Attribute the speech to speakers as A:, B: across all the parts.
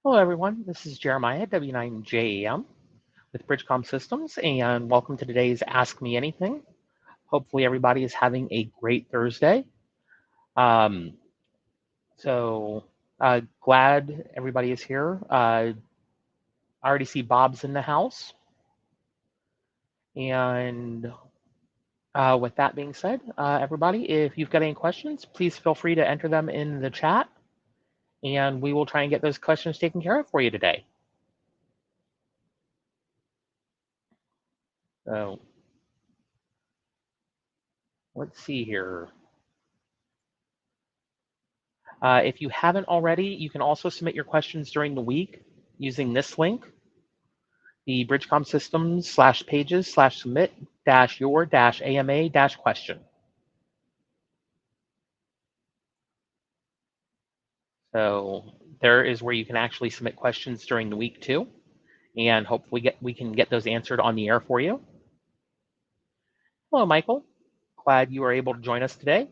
A: Hello, everyone. This is Jeremiah, W9JAM with BridgeCom Systems, and welcome to today's Ask Me Anything. Hopefully, everybody is having a great Thursday. Um, Glad everybody is here. I already see Bob's in the house. And with that being said, everybody, if you've got any questions, please feel free to enter them in the chat, and we will try and get those questions taken care of for you today. So let's see here. If you haven't already, you can also submit your questions during the week using this link, the BridgeCom Systems /pages/submit your AMA question. So there is where you can actually submit questions during the week too, and hopefully we can get those answered on the air for you. Hello, Michael. Glad you are able to join us today.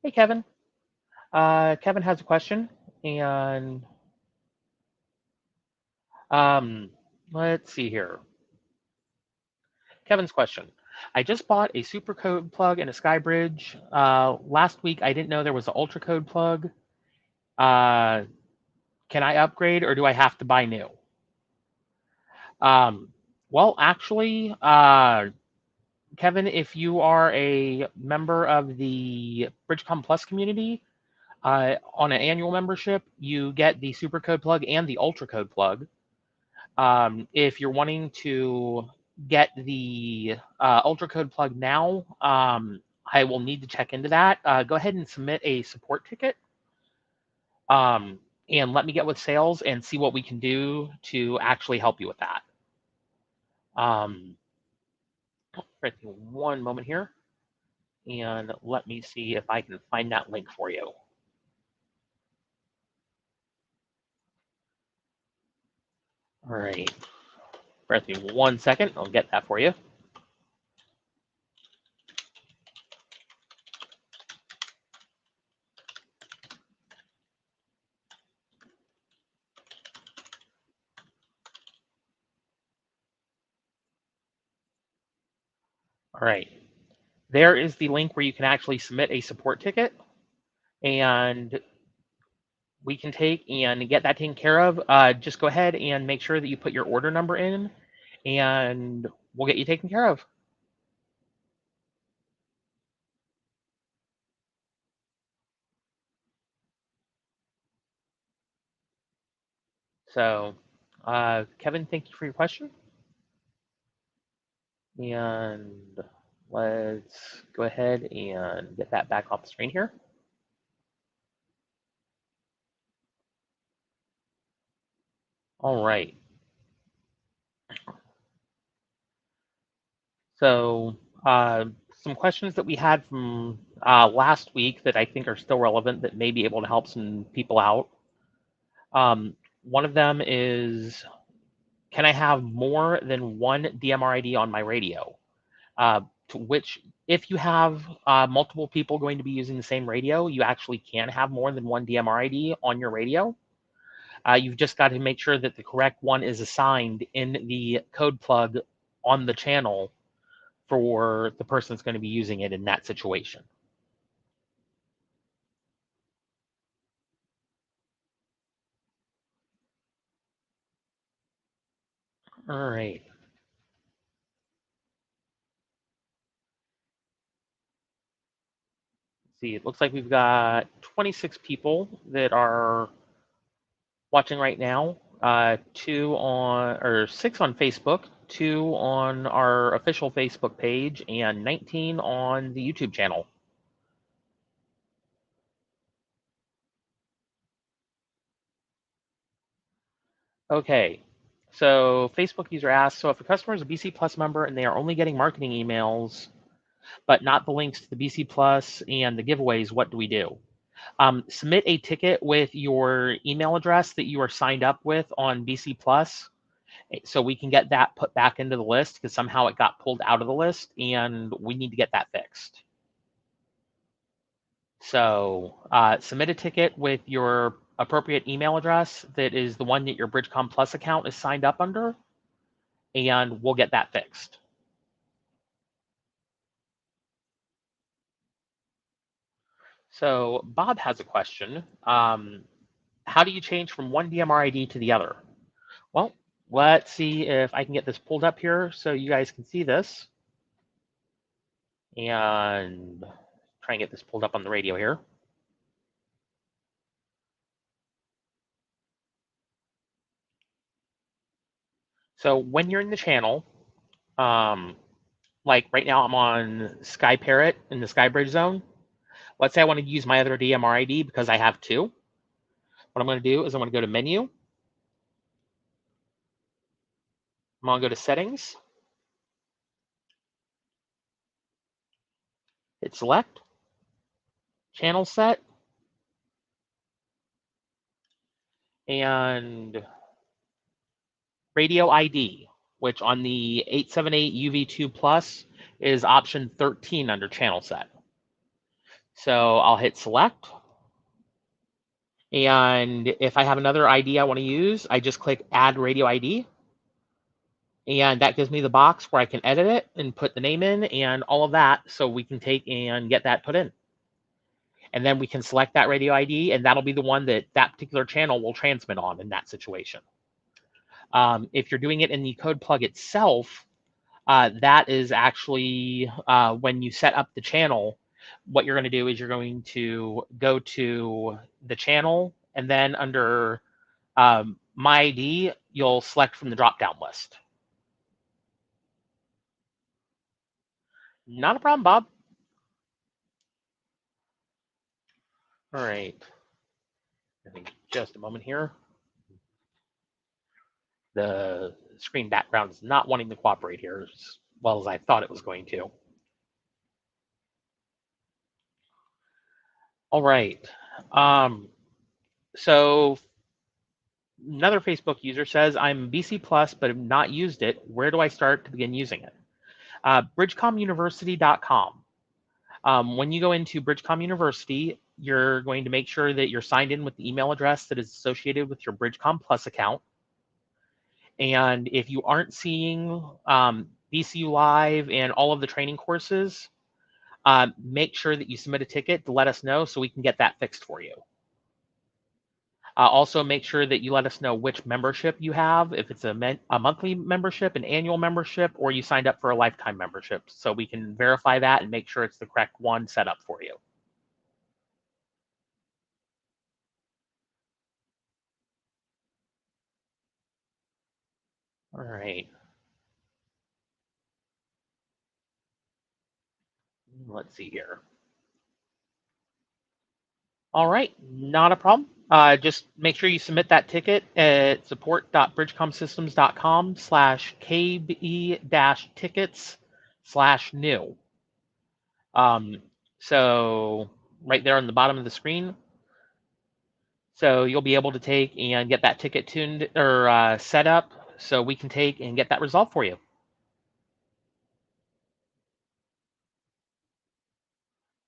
A: Hey, Kevin. Kevin has a question, and let's see here. Kevin's question. I just bought a super code plug and a SkyBridge. Last week, I didn't know there was an ultra code plug. Can I upgrade or do I have to buy new? Well, actually, Kevin, if you are a member of the BridgeCom Plus community, on an annual membership, you get the super code plug and the ultra code plug. If you're wanting to get the ultra code plug now, I will need to check into that. Go ahead and submit a support ticket, and let me get with sales and see what we can do to actually help you with that. Right, one moment here, and let me see if I can find that link for you. All right, with me 1 second. I'll get that for you. All right. There is the link where you can actually submit a support ticket, and we can take and get that taken care of. Just go ahead and make sure that you put your order number in, and we'll get you taken care of. So, Kevin, thank you for your question. And let's go ahead and get that back off the screen here. All right. So, some questions that we had from last week that I think are still relevant that may be able to help some people out. One of them is, can I have more than one DMR ID on my radio? To which, if you have multiple people going to be using the same radio, you actually can have more than one DMR ID on your radio. You've just got to make sure that the correct one is assigned in the code plug on the channel for the person that's going to be using it in that situation. All right. Let's see, it looks like we've got 26 people that are watching right now. 6 on Facebook, 2 on our official Facebook page, and 19 on the YouTube channel. Okay, so Facebook user asks, so if a customer is a BC Plus member and they are only getting marketing emails, but not the links to the BC Plus and the giveaways, what do we do? Submit a ticket with your email address that you are signed up with on BC Plus, so we can get that put back into the list because somehow it got pulled out of the list and we need to get that fixed. So submit a ticket with your appropriate email address that is the one that your BridgeCom Plus account is signed up under, and we'll get that fixed. So Bob has a question. How do you change from one DMR ID to the other? Well, let's see if I can get this pulled up here so you guys can see this. And try and get this pulled up on the radio here. So when you're in the channel, like right now I'm on Sky Parrot in the Skybridge zone. Let's say I want to use my other DMR ID because I have two. What I'm going to do is I'm going to go to Menu. I'm going to go to Settings. Hit Select. Channel Set. And Radio ID, which on the 878 UV2 Plus is option 13 under Channel Set. So I'll hit Select. And if I have another ID I want to use, I just click Add Radio ID. And that gives me the box where I can edit it and put the name in and all of that, so we can take and get that put in. And then we can select that radio ID, and that'll be the one that that particular channel will transmit on in that situation. If you're doing it in the code plug itself, that is actually when you set up the channel, what you're going to do is you're going to go to the channel, and then under My ID, you'll select from the drop-down list. Not a problem, Bob. All right. I think just a moment here. The screen background is not wanting to cooperate here as well as I thought it was going to. All right. So another Facebook user says, I'm BC Plus, but have not used it. Where do I start to begin using it? BridgeComUniversity.com. When you go into BridgeCom University, you're going to make sure that you're signed in with the email address that is associated with your BridgeCom Plus account. And if you aren't seeing BCU Live and all of the training courses, make sure that you submit a ticket to let us know so we can get that fixed for you. Also, make sure that you let us know which membership you have, if it's a monthly membership, an annual membership, or you signed up for a lifetime membership, so we can verify that and make sure it's the correct one set up for you. All right. Let's see here. All right, not a problem. Just make sure you submit that ticket at support.bridgecomsystems.com/kbe-tickets/new. So right there on the bottom of the screen. So you'll be able to take and get that ticket tuned or set up so we can take and get that resolved for you.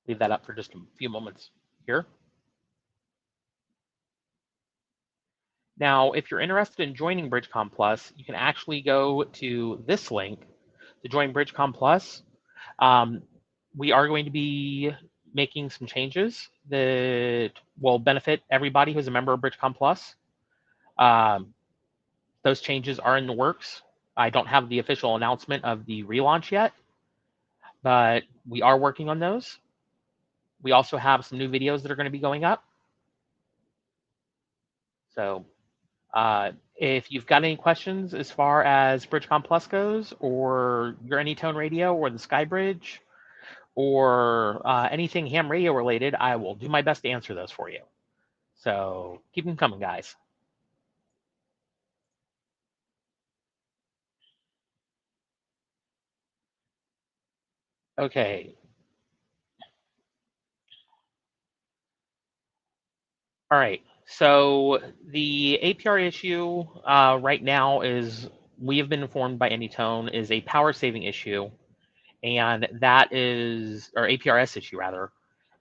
A: Leave that up for just a few moments here. Now, if you're interested in joining BridgeCom Plus, you can actually go to this link to join BridgeCom Plus. We are going to be making some changes that will benefit everybody who's a member of BridgeCom Plus. Those changes are in the works. I don't have the official announcement of the relaunch yet, but we are working on those. We also have some new videos that are going to be going up. So if you've got any questions as far as BridgeCom Plus goes, or your Anytone radio, or the Skybridge, or anything ham radio related, I will do my best to answer those for you. So keep them coming, guys. Okay. All right. So the APR issue right now is, we have been informed by Anytone, is a power saving issue, and that is, or APRS issue rather,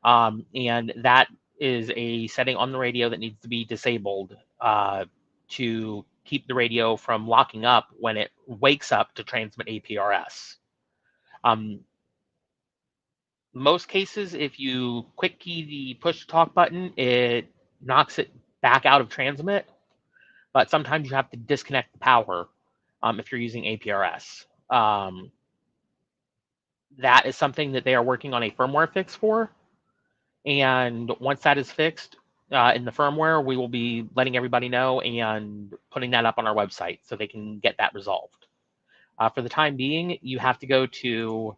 A: and that is a setting on the radio that needs to be disabled to keep the radio from locking up when it wakes up to transmit APRS. Most cases, if you quick key the push to talk button, it knocks it back out of transmit, but sometimes you have to disconnect the power if you're using APRS. That is something that they are working on a firmware fix for. And once that is fixed in the firmware, we will be letting everybody know and putting that up on our website so they can get that resolved. For the time being, you have to go to,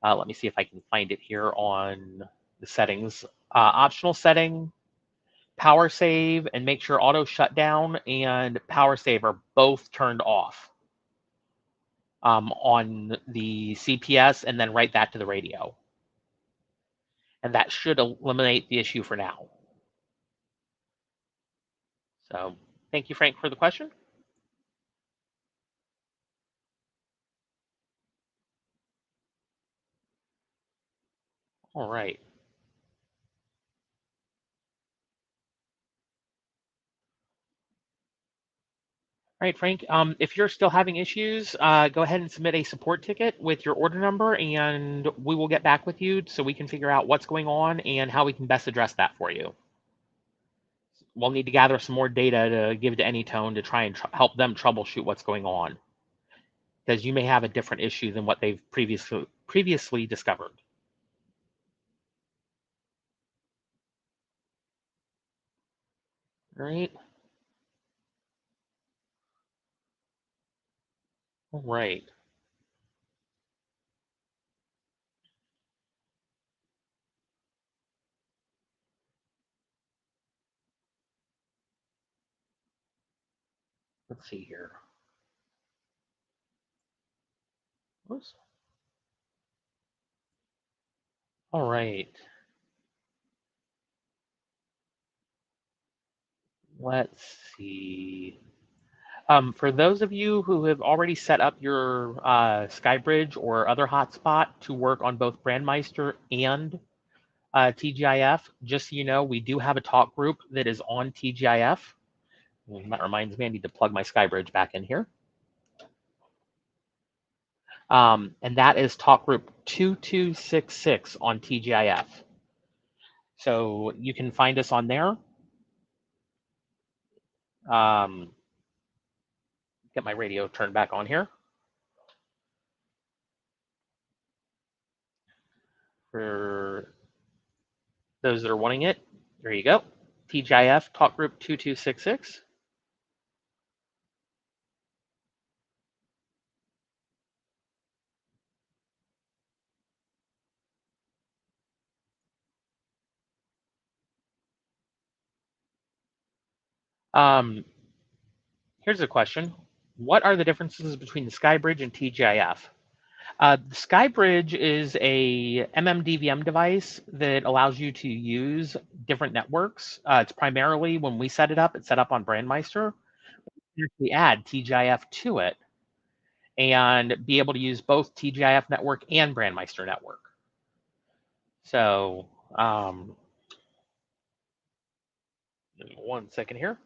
A: let me see if I can find it here on the settings, optional setting, power save, and make sure auto shutdown and power save are both turned off on the CPS, and then write that to the radio. And that should eliminate the issue for now. So thank you, Frank, for the question. All right. All right, Frank, if you're still having issues, go ahead and submit a support ticket with your order number, and we will get back with you so we can figure out what's going on and how we can best address that for you. We'll need to gather some more data to give to Anytone to try and help them troubleshoot what's going on, because you may have a different issue than what they've previously discovered. All right. All right. Let's see here. Oops. All right. Let's see. For those of you who have already set up your SkyBridge or other hotspot to work on both Brandmeister and TGIF, just so you know, we do have a talk group that is on TGIF. That reminds me, I need to plug my SkyBridge back in here. And that is talk group 2266 on TGIF. So you can find us on there. Get my radio turned back on here. For those that are wanting it, there you go. TGIF talk group 2266. Here's a question. What are the differences between the SkyBridge and TGIF? The SkyBridge is a MMDVM device that allows you to use different networks. It's primarily, when we set it up, it's set up on Brandmeister. We add TGIF to it and be able to use both TGIF network and Brandmeister network. So, 1 second here.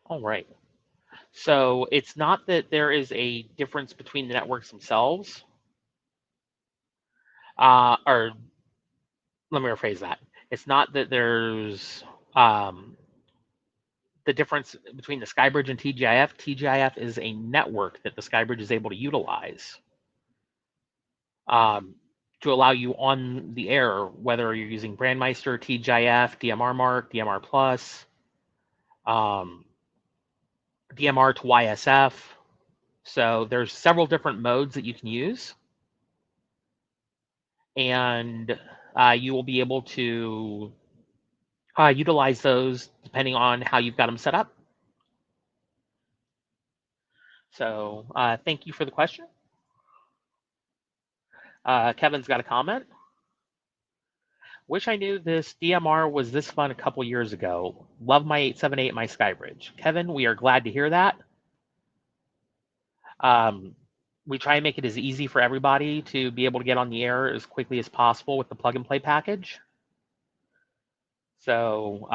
A: All right. So it's not that there is a difference between the networks themselves, or let me rephrase that. It's not that there's the difference between the SkyBridge and TGIF. TGIF is a network that the SkyBridge is able to utilize to allow you on the air, whether you're using Brandmeister, TGIF, DMR Mark, DMR Plus, DMR to YSF. So there's several different modes that you can use, and you will be able to utilize those depending on how you've got them set up. So thank you for the question. Kevin's got a comment. Wish I knew this DMR was this fun a couple years ago. Love my 878 my Skybridge. Kevin, we are glad to hear that. Um, we try and make it as easy for everybody to be able to get on the air as quickly as possible with the plug and play package. So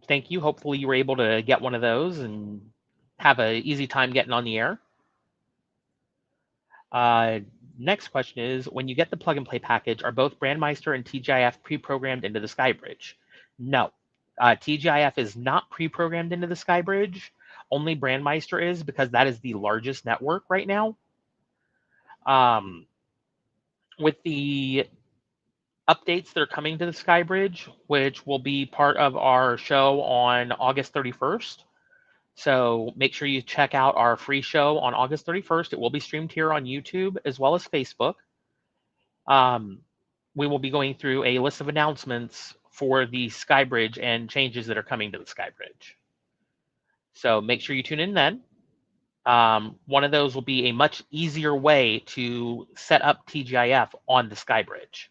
A: thank you. Hopefully you were able to get one of those and have an easy time getting on the air. Next question is, when you get the plug and play package, are both Brandmeister and TGIF pre-programmed into the Skybridge? No. TGIF is not pre-programmed into the Skybridge. Only Brandmeister is, because that is the largest network right now. With the updates that are coming to the Skybridge, which will be part of our show on August 31st. So make sure you check out our free show on August 31st. It will be streamed here on YouTube as well as Facebook. We will be going through a list of announcements for the Skybridge and changes that are coming to the Skybridge. So make sure you tune in then. One of those will be a much easier way to set up TGIF on the Skybridge.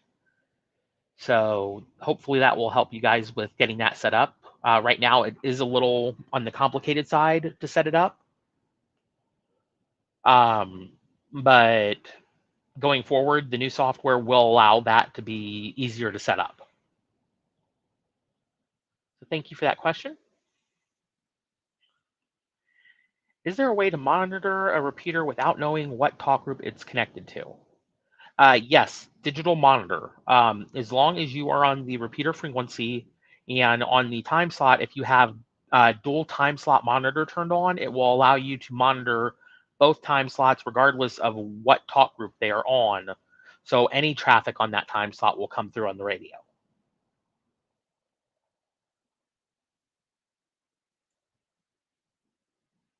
A: So hopefully that will help you guys with getting that set up. Right now, it is a little on the complicated side to set it up. But going forward, the new software will allow that to be easier to set up. So thank you for that question. Is there a way to monitor a repeater without knowing what talk group it's connected to? Yes, digital monitor. As long as you are on the repeater frequency and on the time slot, if you have dual time slot monitor turned on, it will allow you to monitor both time slots regardless of what talk group they are on. So any traffic on that time slot will come through on the radio.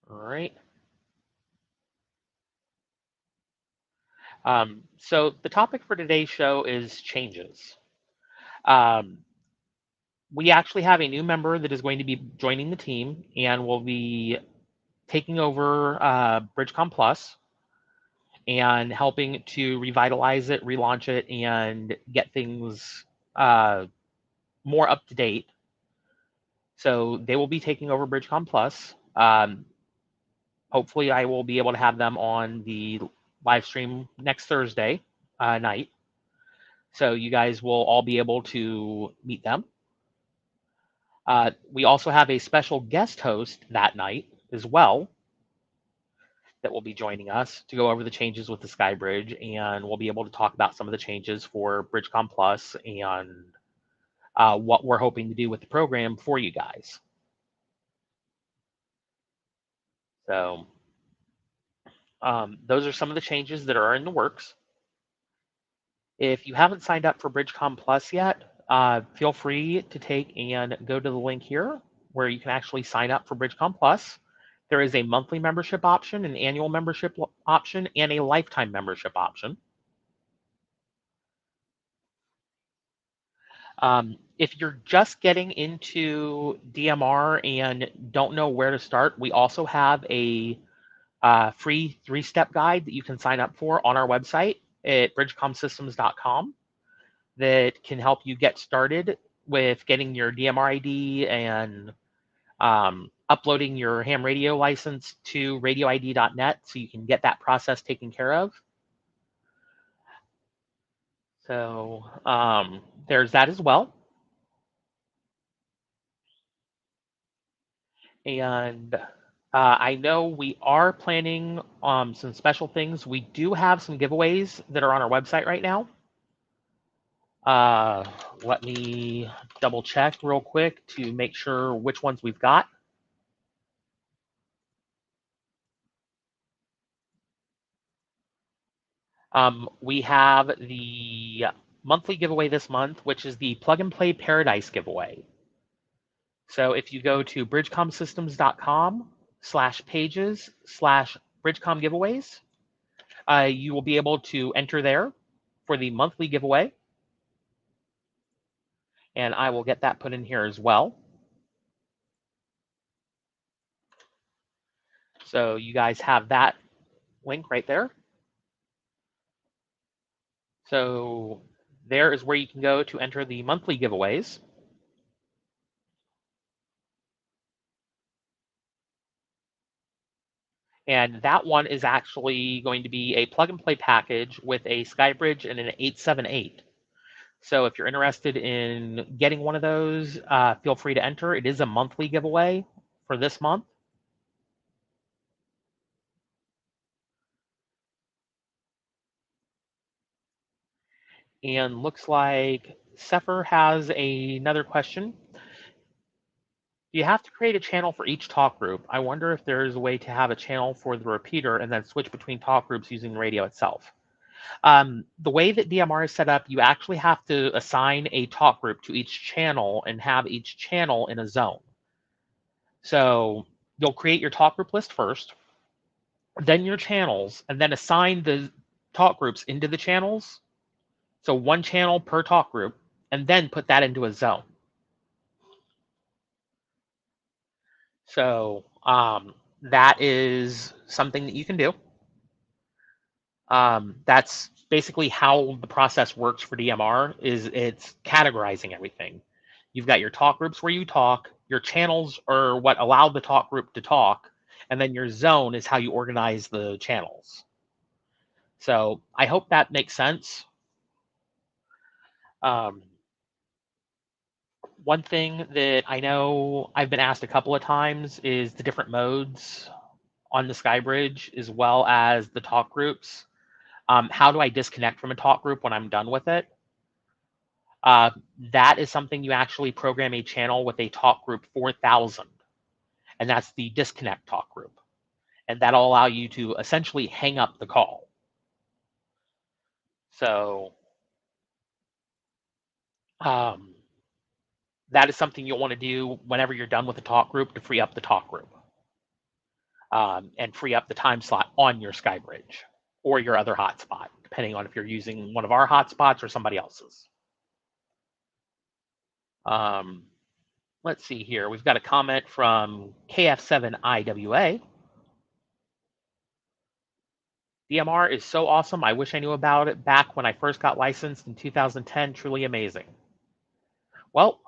A: All right. So the topic for today's show is changes. Um, we actually have a new member that is going to be joining the team and will be taking over BridgeCom Plus and helping to revitalize it, relaunch it, and get things more up to date. So they will be taking over BridgeCom Plus. Hopefully, I will be able to have them on the live stream next Thursday night. So you guys will all be able to meet them. We also have a special guest host that night as well that will be joining us to go over the changes with the Skybridge, and we'll be able to talk about some of the changes for BridgeCom Plus and what we're hoping to do with the program for you guys. So those are some of the changes that are in the works. If you haven't signed up for BridgeCom Plus yet, feel free to take and go to the link here where you can actually sign up for BridgeCom Plus. There is a monthly membership option, an annual membership option, and a lifetime membership option. If you're just getting into DMR and don't know where to start, we also have a free 3-step guide that you can sign up for on our website at bridgecomsystems.com that can help you get started with getting your DMR ID and uploading your ham radio license to radioid.net so you can get that process taken care of. So there's that as well. And I know we are planning some special things. We do have some giveaways that are on our website right now. Let me double check real quick to make sure which ones we've got. We have the monthly giveaway this month, which is the Plug and Play Paradise giveaway. So if you go to bridgecomsystems.com/pages/BridgeCom giveaways, you will be able to enter there for the monthly giveaway. And I will get that put in here as well. So you guys have that link right there. So There is where you can go to enter the monthly giveaways. And that one is actually going to be a plug and play package with a SkyBridge and an 878. So if you're interested in getting one of those, feel free to enter. It is a monthly giveaway for this month. And looks like Sefer has another question. You have to create a channel for each talk group. I wonder if there is a way to have a channel for the repeater and then switch between talk groups using the radio itself. The way that DMR is set up, you actually have to assign a talk group to each channel and have each channel in a zone. So you'll create your talk group list first, then your channels, and then assign the talk groups into the channels. So one channel per talk group, and then put that into a zone. So that is something that you can do. That's basically how the process works for DMR. Is it's categorizing everything. You've got your talk groups where you talk. Your channels are what allow the talk group to talk, and then your zone is how you organize the channels. So I hope that makes sense. Um, One thing that I know I've been asked a couple of times is the different modes on the SkyBridge, as well as the talk groups. How do I disconnect from a talk group when I'm done with it? Uh, that is something you actually program a channel with a talk group 4000, and that's the disconnect talk group. And that'll allow you to essentially hang up the call. So um, that is something you'll want to do whenever you're done with the talk group to free up the talk group and free up the time slot on your SkyBridge or your other hotspot, depending on if you're using one of our hotspots or somebody else's. Let's see here. We've got a comment from KF7IWA. DMR is so awesome. I wish I knew about it back when I first got licensed in 2010. Truly amazing. Well,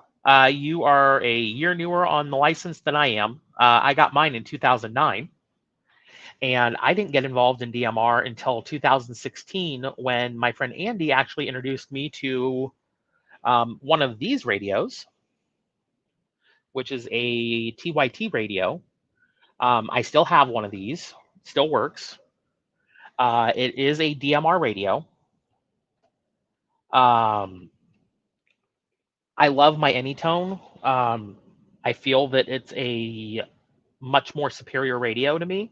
A: you are a year newer on the license than I am. I got mine in 2009, and I didn't get involved in DMR until 2016 when my friend Andy actually introduced me to one of these radios, which is a TYT radio. I still have one of these, still works. It is a DMR radio. I love my Anytone. I feel that it's a much more superior radio to me.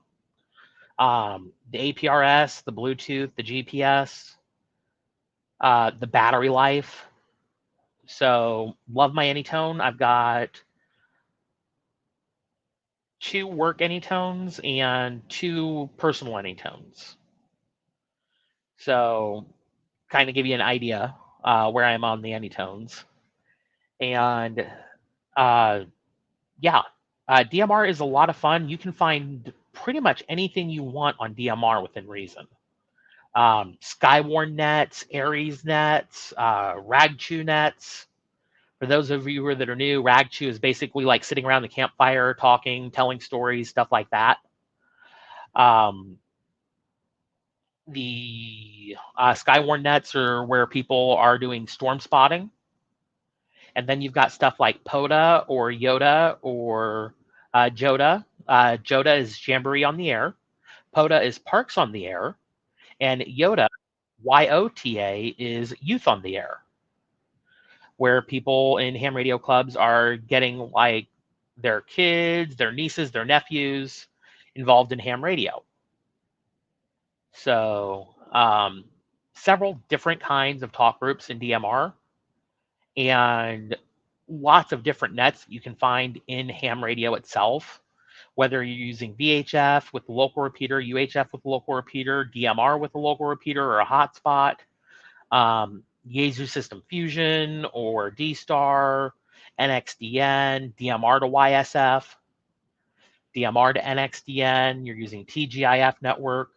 A: The APRS, the Bluetooth, the GPS, the battery life. So love my Anytone. I've got 2 work Anytones and 2 personal Anytones. So kind of give you an idea where I'm on the Anytones. And yeah, DMR is a lot of fun. You can find pretty much anything you want on DMR within reason. Skywarn nets, Aries nets, Ragchew nets. For those of you that are new, Ragchew is basically like sitting around the campfire, talking, telling stories, stuff like that. The Skywarn nets are where people are doing storm spotting. And then you've got stuff like POTA or Yoda or JOTA. JOTA is Jamboree on the Air. POTA is Parks on the Air. And YOTA, YOTA, is Youth on the Air, where people in ham radio clubs are getting like their kids, their nieces, their nephews involved in ham radio. So several different kinds of talk groups in DMR and lots of different nets you can find in ham radio itself, whether you're using VHF with the local repeater, UHF with the local repeater, DMR with a local repeater, or a hotspot, Yaesu System Fusion or D-Star, NXDN, DMR to YSF, DMR to NXDN, you're using TGIF network.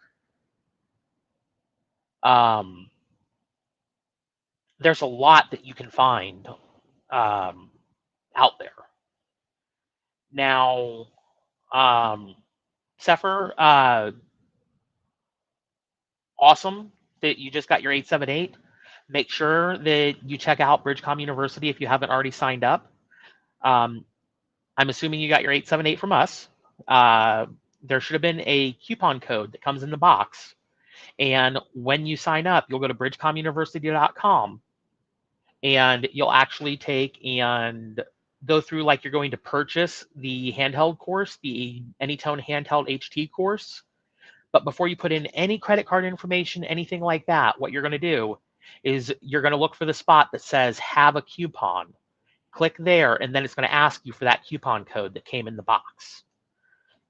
A: there's a lot that you can find out there. Now, Sepher, awesome that you just got your 878. Make sure that you check out BridgeCom University if you haven't already signed up. Um, I'm assuming you got your 878 from us. There should have been a coupon code that comes in the box. And when you sign up, you'll go to bridgecomuniversity.com and you'll actually take and go through like you're going to purchase the handheld course, the Anytone handheld HT course. But before you put in any credit card information, anything like that, what you're going to do is you're going to look for the spot that says have a coupon. Click there, and then it's going to ask you for that coupon code that came in the box.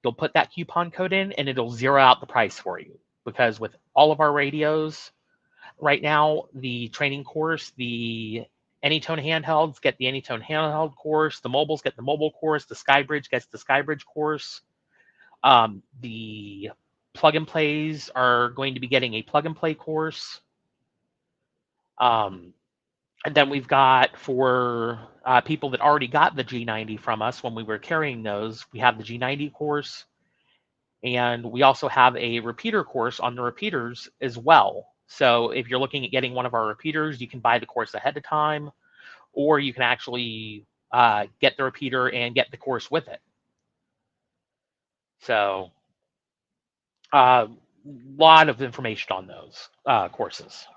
A: You'll put that coupon code in, and it'll zero out the price for you. Because with all of our radios right now, the training course, the Anytone handhelds get the Anytone handheld course, the mobiles get the mobile course, the Skybridge gets the Skybridge course. The plug and plays are going to be getting a plug and play course. And then we've got for people that already got the G90 from us when we were carrying those, we have the G90 course. And we also have a repeater course on the repeaters as well. So if you're looking at getting one of our repeaters, you can buy the course ahead of time, or you can actually get the repeater and get the course with it. So a lot of information on those courses.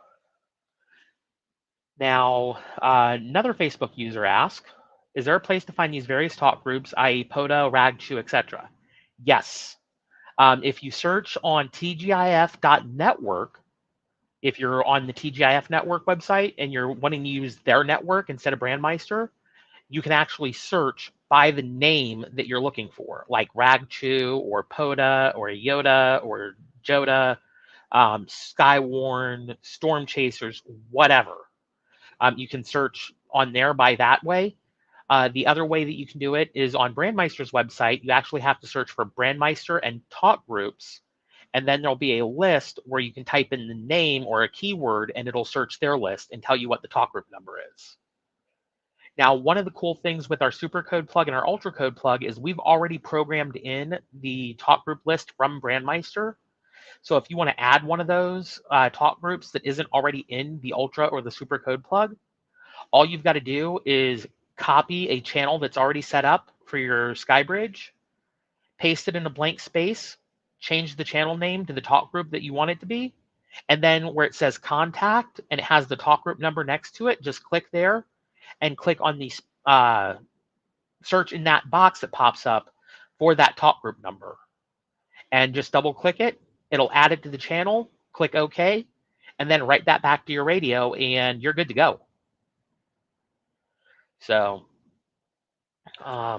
A: Now, another Facebook user asked, is there a place to find these various talk groups, i.e. POTA, RAG2, etc.? Yes. If you search on tgif.network, if you're on the TGIF network website and you're wanting to use their network instead of Brandmeister, you can actually search by the name that you're looking for, like RAG2 or POTA or Yoda or Joda, Skywarn, Storm Chasers, whatever. You can search on there by that way. The other way that you can do it is on Brandmeister's website. You actually have to search for Brandmeister and talk groups, and then there'll be a list where you can type in the name or a keyword, and it'll search their list and tell you what the talk group number is. Now, one of the cool things with our Supercode plug and our Ultracode plug is we've already programmed in the talk group list from Brandmeister. So if you want to add one of those talk groups that isn't already in the Ultra or the Supercode plug, all you've got to do is copy a channel that's already set up for your Skybridge, paste it in a blank space, change the channel name to the talk group that you want it to be, and then where it says contact and it has the talk group number next to it, just click there and click on the search in that box that pops up for that talk group number. And just double click it, it'll add it to the channel, click OK, and then write that back to your radio and you're good to go. So I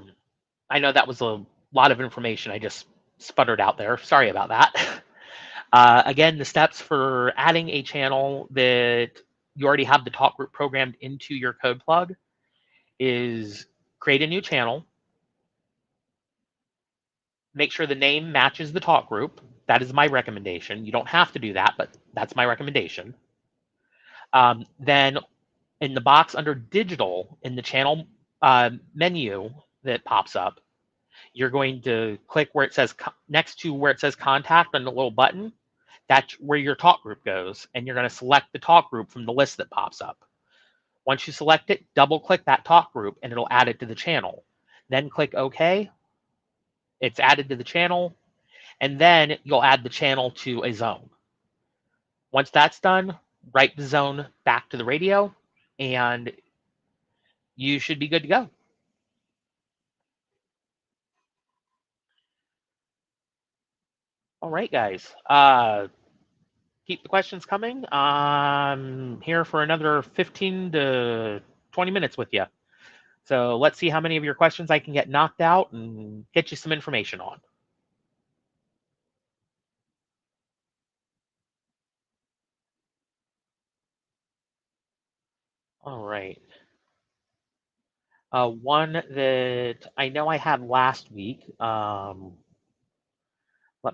A: know that was a lot of information I just sputtered out there. Sorry about that. Again, the steps for adding a channel that you already have the talk group programmed into your code plug is create a new channel. Make sure the name matches the talk group. That is my recommendation. You don't have to do that, but that's my recommendation. Then in the box under digital, in the channel menu that pops up, you're going to click where it says next to where it says contact on the little button. That's where your talk group goes. And you're going to select the talk group from the list that pops up. Once you select it, double click that talk group and it'll add it to the channel. Then click OK. It's added to the channel. And then you'll add the channel to a zone. Once that's done, write the zone back to the radio and you should be good to go. All right, guys. Keep the questions coming. I'm here for another 15 to 20 minutes with you. So let's see how many of your questions I can get knocked out and get you some information on. All right. One that I know I had last week. Let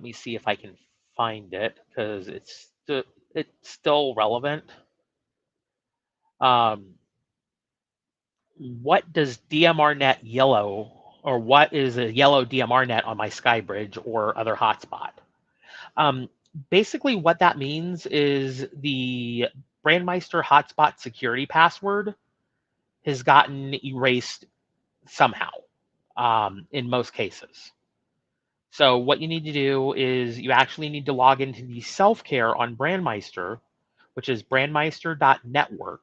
A: me see if I can find it because it's still relevant. What does DMR net yellow, or what is a yellow DMR net on my SkyBridge or other hotspot? Um, Basically, what that means is the Brandmeister hotspot security password has gotten erased somehow, in most cases. So what you need to do is you actually need to log into the self-care on Brandmeister, which is brandmeister.network.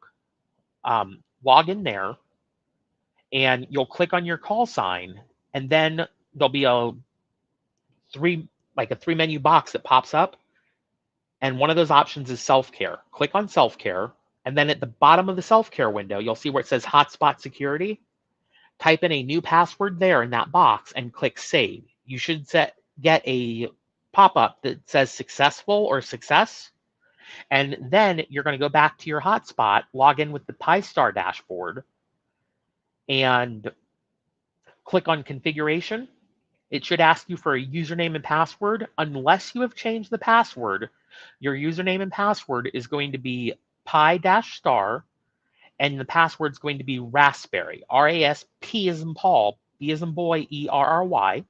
A: Log in there, and you'll click on your call sign, and then there'll be a three menu box that pops up, and one of those options is self-care. Click on self-care, and then at the bottom of the self-care window, you'll see where it says hotspot security. Type in a new password there in that box and click save. You should get a pop-up that says successful or success. And then you're going to go back to your hotspot, log in with the Pi-Star dashboard, and click on configuration. It should ask you for a username and password. Unless you have changed the password, your username and password is going to be pi-star, and the password is going to be raspberry, R-A-S-P as in Paul, B as in boy, E-R-R-Y.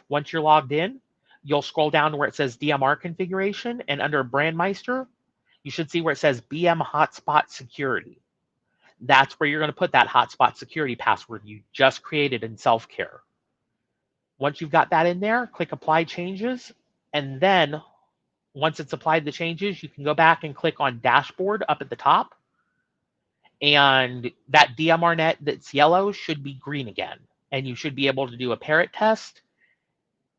A: Once you're logged in, you'll scroll down to where it says DMR configuration, and under Brandmeister, you should see where it says BM Hotspot Security. That's where you're going to put that hotspot security password you just created in self-care. Once you've got that in there, click Apply Changes, and then once it's applied the changes, you can go back and click on Dashboard up at the top, and that DMR net that's yellow should be green again, and you should be able to do a parrot test,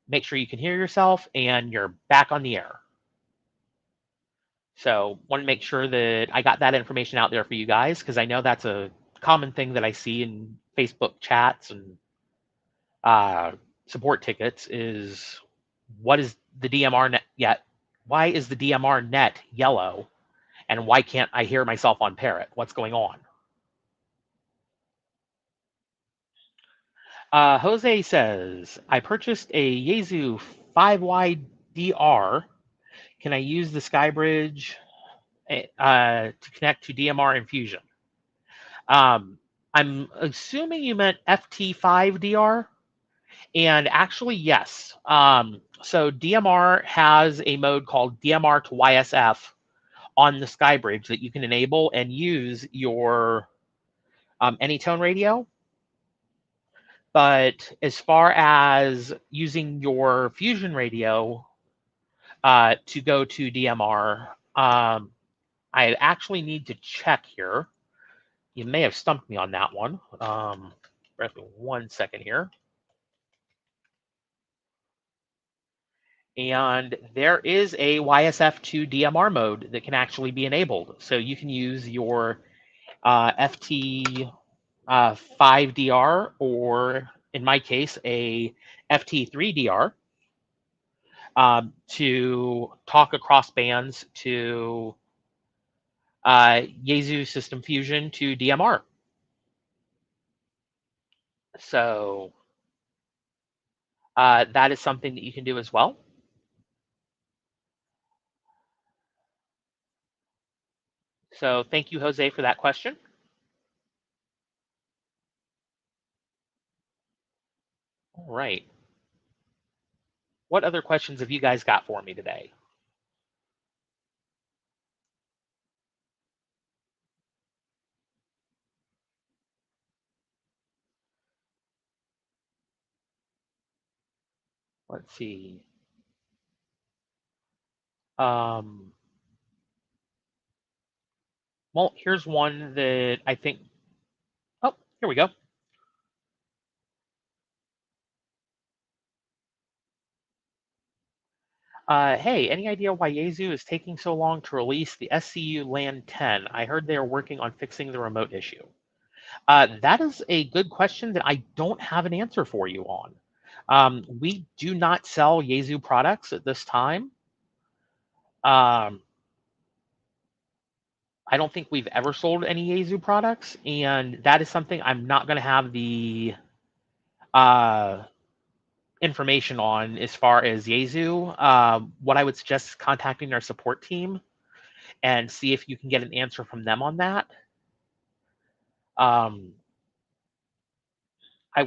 A: make sure you can hear yourself, and you're back on the air. So want to make sure that I got that information out there for you guys, because I know that's a common thing that I see in Facebook chats and support tickets is, what is the DMR net yet? Why is the DMR net yellow? And why can't I hear myself on Parrot? What's going on? Jose says, I purchased a Yaesu 5Y-DR. Can I use the SkyBridge to connect to DMR Infusion? I'm assuming you meant FT5DR. And actually, yes. So DMR has a mode called DMR to YSF on the SkyBridge that you can enable and use your Anytone radio. But as far as using your Fusion radio to go to DMR, I actually need to check here. You may have stumped me on that one. Bear with me 1 second here. And there is a YSF2 DMR mode that can actually be enabled. So you can use your FT5DR, or in my case, a FT3DR, to talk across bands to Yaesu System Fusion to DMR. So that is something that you can do as well. So thank you, Jose, for that question. All right. What other questions have you guys got for me today? Let's see. Well, here's one that I think, oh, here we go. Hey, any idea why Yaesu is taking so long to release the SCU LAN 10? I heard they are working on fixing the remote issue. That is a good question that I don't have an answer for you on. We do not sell Yaesu products at this time. I don't think we've ever sold any Yaesu products, and that is something I'm not going to have the information on as far as Yaesu. What I would suggest is contacting our support team and see if you can get an answer from them on that. I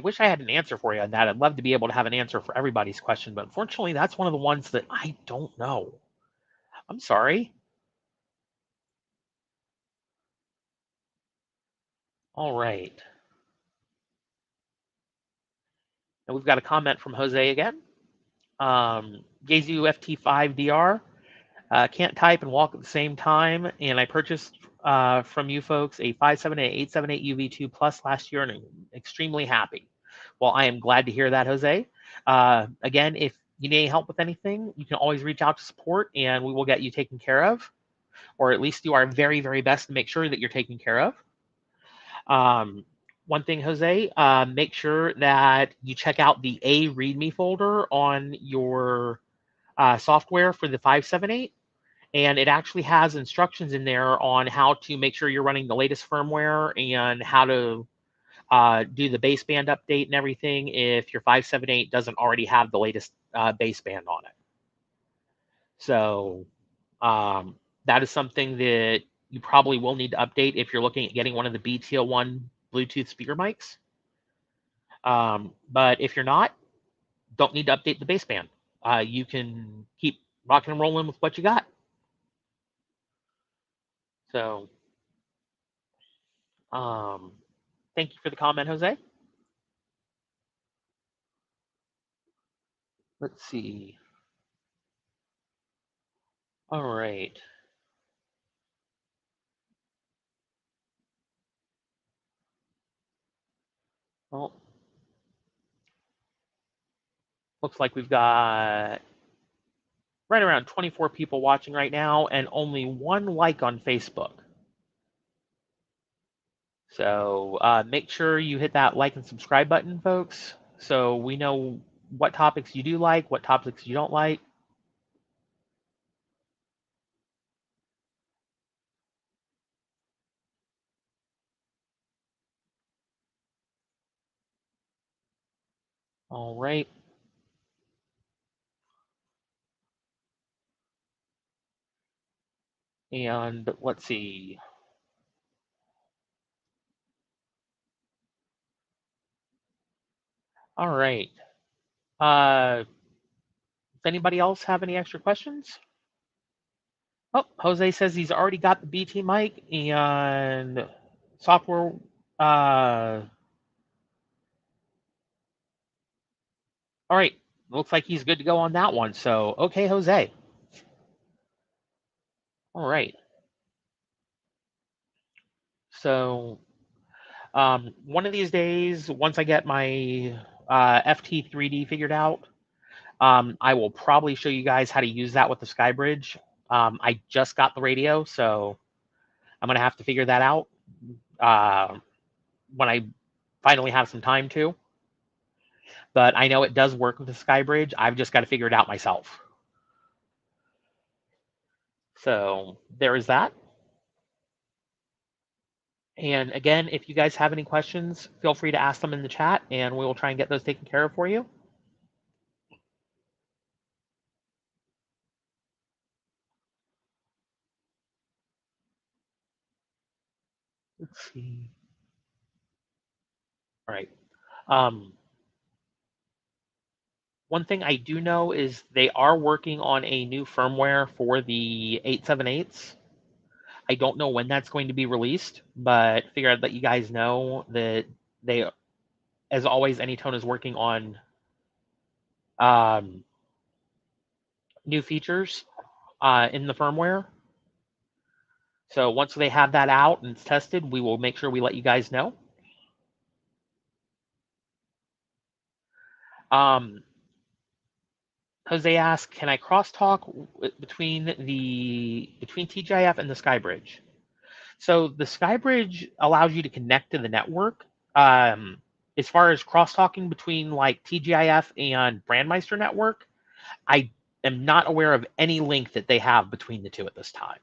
A: wish I had an answer for you on that. I'd love to be able to have an answer for everybody's question, but unfortunately, that's one of the ones that I don't know. I'm sorry. All right. And we've got a comment from Jose again. Gazu FT5DR. Can't type and walk at the same time, and I purchased from you folks a 578 878 UV2 Plus last year, and I'm extremely happy. Well, I am glad to hear that, Jose. Again, if you need help with anything, you can always reach out to support, and we will get you taken care of, or at least do our very, very best to make sure that you're taken care of. One thing, Jose, make sure that you check out the A README folder on your software for the 578. And it actually has instructions in there on how to make sure you're running the latest firmware and how to do the baseband update and everything if your 578 doesn't already have the latest baseband on it. So that is something that you probably will need to update if you're looking at getting one of the BTO1 Bluetooth speaker mics. But if you're not, don't need to update the baseband. You can keep rocking and rolling with what you got. So thank you for the comment, Jose. Let's see. All right. Well, looks like we've got right around 24 people watching right now and only 1 like on Facebook. So make sure you hit that like and subscribe button, folks, so we know what topics you do like, what topics you don't like. All right. And let's see. All right. Does anybody else have any extra questions? Oh, Jose says he's already got the BT mic and software. All right. Looks like he's good to go on that one. So, okay, Jose. All right. So, one of these days, once I get my FT3D figured out, I will probably show you guys how to use that with the SkyBridge. I just got the radio, so I'm going to have to figure that out when I finally have some time to. But I know it does work with the SkyBridge. I've just got to figure it out myself. So there is that. And again, if you guys have any questions, feel free to ask them in the chat, and we will try and get those taken care of for you. Let's see. All right. One thing I do know is they are working on a new firmware for the 878s. I don't know when that's going to be released, but figure I'd let you guys know that they, as always, Anytone is working on new features in the firmware. So once they have that out and it's tested, we will make sure we let you guys know. Jose asked, can I crosstalk between TGIF and the SkyBridge? So the SkyBridge allows you to connect to the network. As far as crosstalking between like TGIF and Brandmeister network, I am not aware of any link that they have between the two at this time.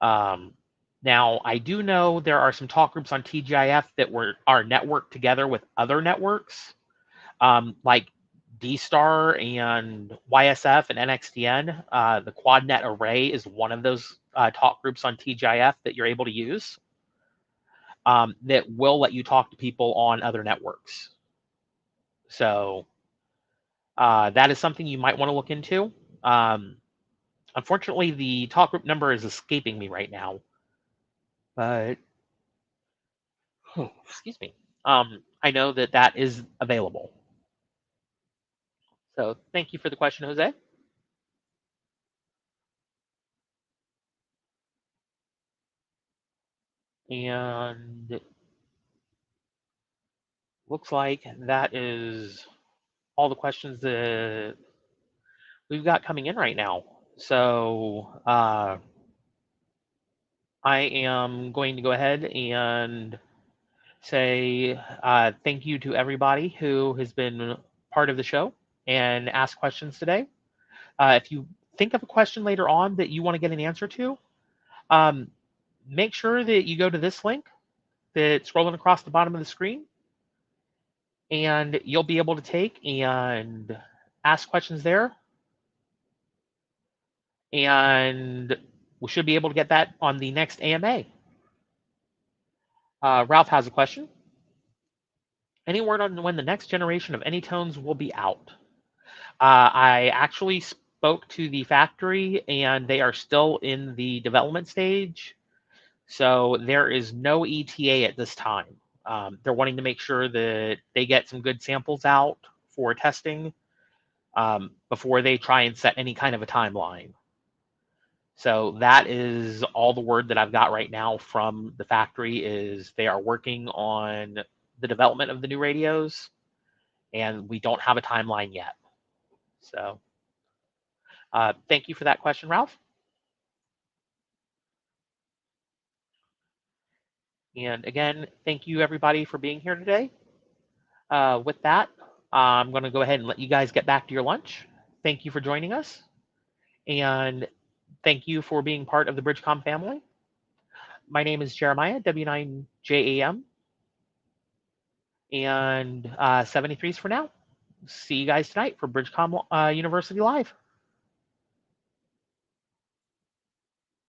A: Now, I do know there are some talk groups on TGIF that are networked together with other networks, like D-Star and YSF and NXDN. The QuadNet Array is one of those talk groups on TGIF that you're able to use that will let you talk to people on other networks. So that is something you might want to look into. Unfortunately, the talk group number is escaping me right now, but excuse me. I know that that is available. So thank you for the question, Jose. And looks like that is all the questions that we've got coming in right now. So I am going to go ahead and say thank you to everybody who has been part of the show and asked questions today. If you think of a question later on that you want to get an answer to, make sure that you go to this link that's scrolling across the bottom of the screen, and you'll be able to take and ask questions there. And we should be able to get that on the next AMA. Ralph has a question. Any word on when the next generation of Anytones will be out? I actually spoke to the factory, and they are still in the development stage. So there is no ETA at this time. They're wanting to make sure that they get some good samples out for testing before they try and set any kind of a timeline. So that is all the word that I've got right now from the factory is they are working on the development of the new radios, and we don't have a timeline yet. So thank you for that question, Ralph. And again, thank you everybody for being here today. With that, I'm going to go ahead and let you guys get back to your lunch. Thank you for joining us. And thank you for being part of the BridgeCom family. My name is Jeremiah, W9JAM, and 73s for now. See you guys tonight for BridgeCom University Live.